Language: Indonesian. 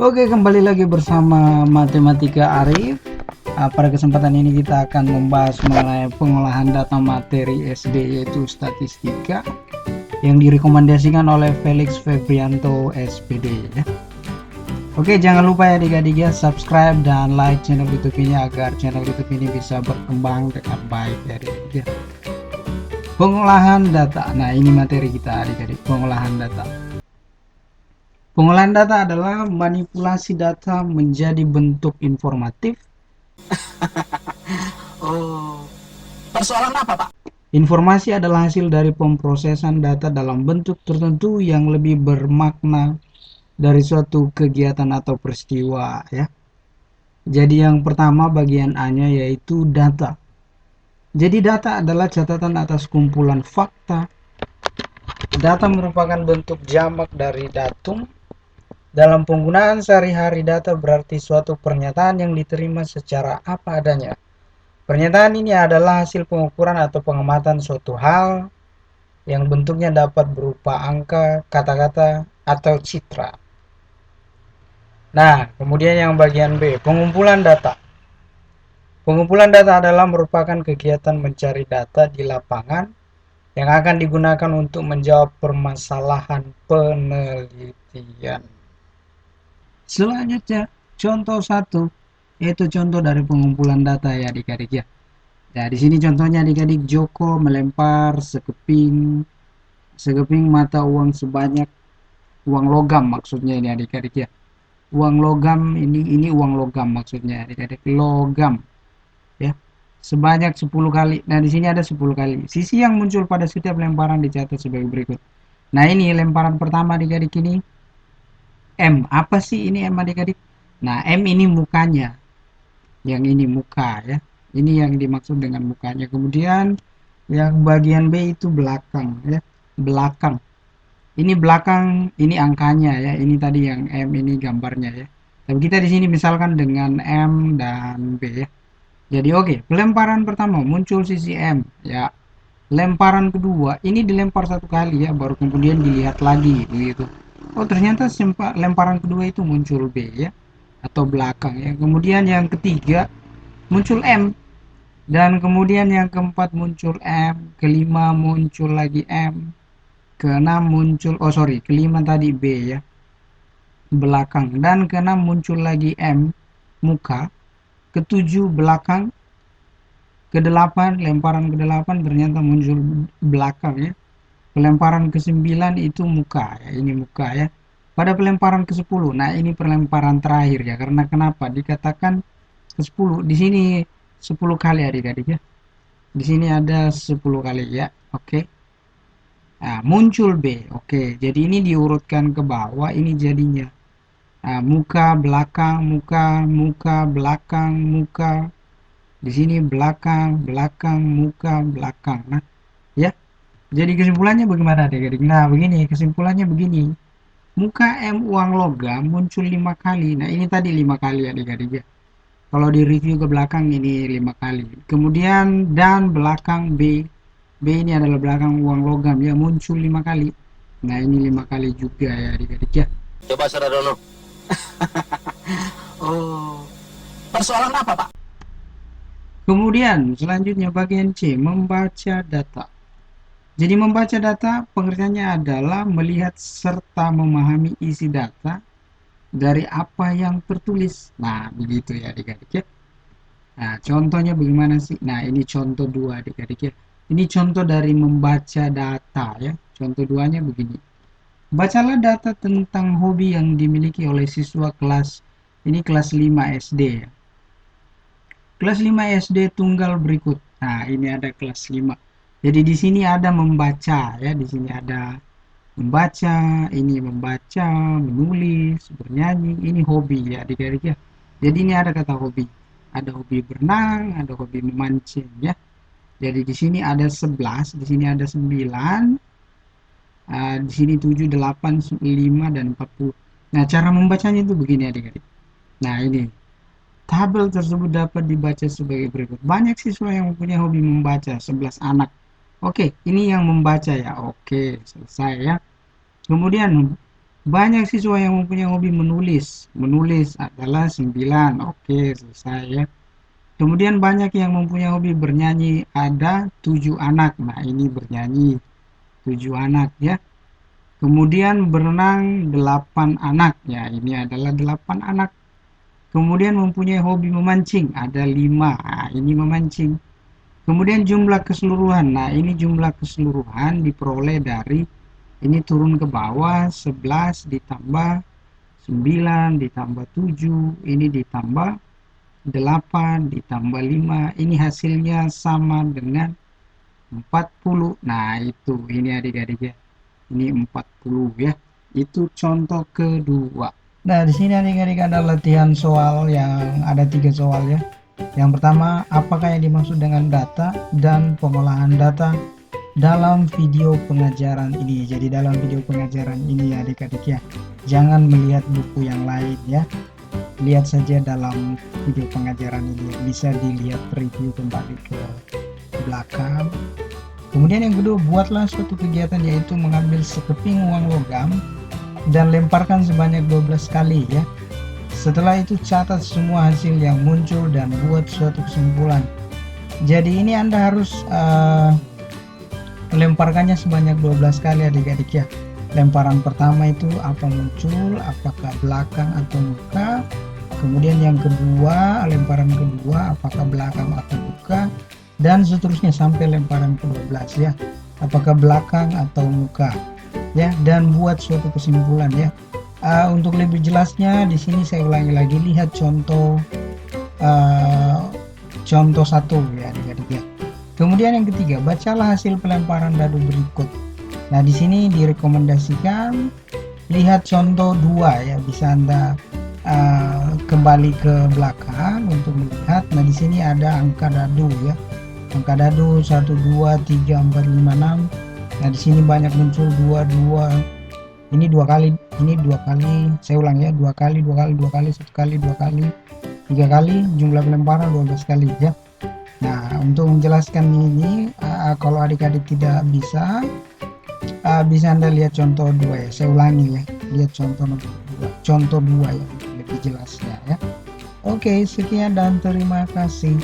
Oke, kembali lagi bersama Matematika Arif. Pada kesempatan ini kita akan membahas mengenai pengolahan data materi SD, yaitu statistika, yang direkomendasikan oleh Felix Febrianto SPD ya. Oke, jangan lupa ya adik-adik ya, subscribe dan like channel YouTube ini agar channel YouTube ini bisa berkembang dengan baik ya adik-adik ya. Pengolahan data. Nah, ini materi kita adik-adik, pengolahan data. Pengolahan data adalah manipulasi data menjadi bentuk informatif. Oh, persoalan apa, Pak? Informasi adalah hasil dari pemrosesan data dalam bentuk tertentu yang lebih bermakna dari suatu kegiatan atau peristiwa ya. Jadi yang pertama bagian A-nya yaitu data. Jadi data adalah catatan atas kumpulan fakta. Data merupakan bentuk jamak dari datum. Dalam penggunaan sehari-hari, data berarti suatu pernyataan yang diterima secara apa adanya. Pernyataan ini adalah hasil pengukuran atau pengamatan suatu hal yang bentuknya dapat berupa angka, kata-kata, atau citra. Nah, kemudian yang bagian B, pengumpulan data. Pengumpulan data adalah merupakan kegiatan mencari data di lapangan yang akan digunakan untuk menjawab permasalahan penelitian. Selanjutnya, contoh satu, yaitu contoh dari pengumpulan data ya adik-adik ya. Nah, di sini contohnya adik-adik, Joko melempar sekeping mata uang sebanyak, uang logam maksudnya ini adik-adik ya. Uang logam ini uang logam maksudnya adik-adik, logam ya. Sebanyak 10 kali. Nah, di sini ada 10 kali. Sisi yang muncul pada setiap lemparan dicatat sebagai berikut. Nah, ini lemparan pertama adik-adik ini M. Apa sih ini M adik-adik? Nah, M ini mukanya. Yang ini muka ya. Ini yang dimaksud dengan mukanya. Kemudian yang bagian B itu belakang ya. Belakang. Ini belakang, ini angkanya ya. Ini tadi yang M ini gambarnya ya. Tapi kita di sini misalkan dengan M dan B ya. Jadi oke, pelemparan pertama muncul sisi M ya. Lemparan kedua ini dilempar satu kali ya, baru kemudian dilihat lagi begitu. Oh, ternyata lemparan kedua itu muncul B ya, atau belakang ya. Kemudian yang ketiga muncul M, dan kemudian yang keempat muncul M, kelima muncul lagi M, keenam muncul, oh sorry, kelima tadi B ya, belakang, dan keenam muncul lagi M, muka, ketujuh belakang, kedelapan, lemparan kedelapan ternyata muncul belakang ya. Pelemparan ke-9 itu muka ya, ini muka ya. Pada pelemparan ke-10, nah ini pelemparan terakhir ya, karena kenapa dikatakan ke-10? Di sini 10 kali adik-adik ya. Di sini ada 10 kali ya. Oke. Nah, muncul B. Oke, jadi ini diurutkan ke bawah, ini jadinya muka, belakang, muka, muka, belakang, muka. Di sini belakang, belakang, muka, belakang. Nah, ya. Jadi kesimpulannya bagaimana adik-adik? Nah, begini, kesimpulannya begini. Muka M uang logam muncul 5 kali. Nah, ini tadi 5 kali adik-adik ya. Kalau di review ke belakang ini 5 kali. Kemudian dan belakang B. B ini adalah belakang uang logam ya, muncul 5 kali. Nah, ini 5 kali juga ya adik-adik ya. Coba Saradono. Oh, persoalan apa, Pak? Kemudian selanjutnya bagian C, membaca data. Jadi membaca data pengertiannya adalah melihat serta memahami isi data dari apa yang tertulis. Nah, begitu ya adik-adik ya. Nah, contohnya bagaimana sih? Nah, ini contoh dua adik-adik ya. Ini contoh dari membaca data ya. Contoh duanya begini. Bacalah data tentang hobi yang dimiliki oleh siswa kelas, ini kelas 5 SD ya. Kelas 5 SD tunggal berikut. Nah, ini ada kelas 5. Jadi di sini ada membaca ya, di sini ada membaca, ini membaca, menulis, bernyanyi, ini hobi ya adik-adik ya. Jadi ini ada kata hobi. Ada hobi berenang, ada hobi memancing ya. Jadi di sini ada 11, di sini ada 9, di sini 7, 8, 5 dan 40. Nah, cara membacanya itu begini adik-adik. Nah, ini tabel tersebut dapat dibaca sebagai berikut. Banyak siswa yang mempunyai hobi membaca, 11 anak. Oke, ini yang membaca ya. Oke, selesai ya. Kemudian Banyak siswa yang mempunyai hobi menulis. Menulis adalah 9. Oke, selesai ya. Kemudian banyak yang mempunyai hobi bernyanyi. Ada 7 anak. Nah, ini bernyanyi 7 anak ya. Kemudian berenang 8 anak. Ya, ini adalah 8 anak. Kemudian mempunyai hobi memancing. Ada 5. Nah, ini memancing. Kemudian jumlah keseluruhan. Nah, ini jumlah keseluruhan diperoleh dari ini turun ke bawah 11 ditambah 9 ditambah 7, ini ditambah 8 ditambah 5, ini hasilnya sama dengan 40. Nah, itu ini adik-adik ya. Ini 40 ya. Itu contoh kedua. Nah, di sini adik-adik ada latihan soal yang ada 3 soal ya. Yang pertama, apakah yang dimaksud dengan data dan pengolahan data dalam video pengajaran ini? Jadi dalam video pengajaran ini adik-adik ya, jangan melihat buku yang lain ya, lihat saja dalam video pengajaran ini. Bisa dilihat review kembali ke belakang. Kemudian yang kedua, buatlah suatu kegiatan yaitu mengambil sekeping uang logam dan lemparkan sebanyak 12 kali ya. Setelah itu catat semua hasil yang muncul dan buat suatu kesimpulan. Jadi ini Anda harus lemparkannya sebanyak 12 kali adik-adik ya. Lemparan pertama itu apa muncul, apakah belakang atau muka. Kemudian yang kedua, lemparan kedua apakah belakang atau muka, dan seterusnya sampai lemparan ke-12 ya, apakah belakang atau muka ya, dan buat suatu kesimpulan ya. Untuk lebih jelasnya di sini saya ulangi lagi, lihat contoh contoh 1 ya adik-adik ya. Kemudian yang ketiga, bacalah hasil pelemparan dadu berikut. Nah, di sini direkomendasikan lihat contoh 2 ya, bisa Anda kembali ke belakang untuk melihat. Nah, di sini ada angka dadu ya. Angka dadu 1 2 3 4 5 6. Nah, di sini banyak muncul 2 2. Ini 2 kali, ini 2 kali. Saya ulang ya, 2 kali, 2 kali, 2 kali, 1 kali, 2 kali, 3 kali, jumlah pelemparan 12 kali ya. Nah, untuk menjelaskan ini, kalau adik-adik tidak bisa, bisa Anda lihat contoh 2 ya. Saya ulangi ya, lihat contoh nomor 2, contoh 2 ya, lebih jelasnya ya. Oke, sekian dan terima kasih.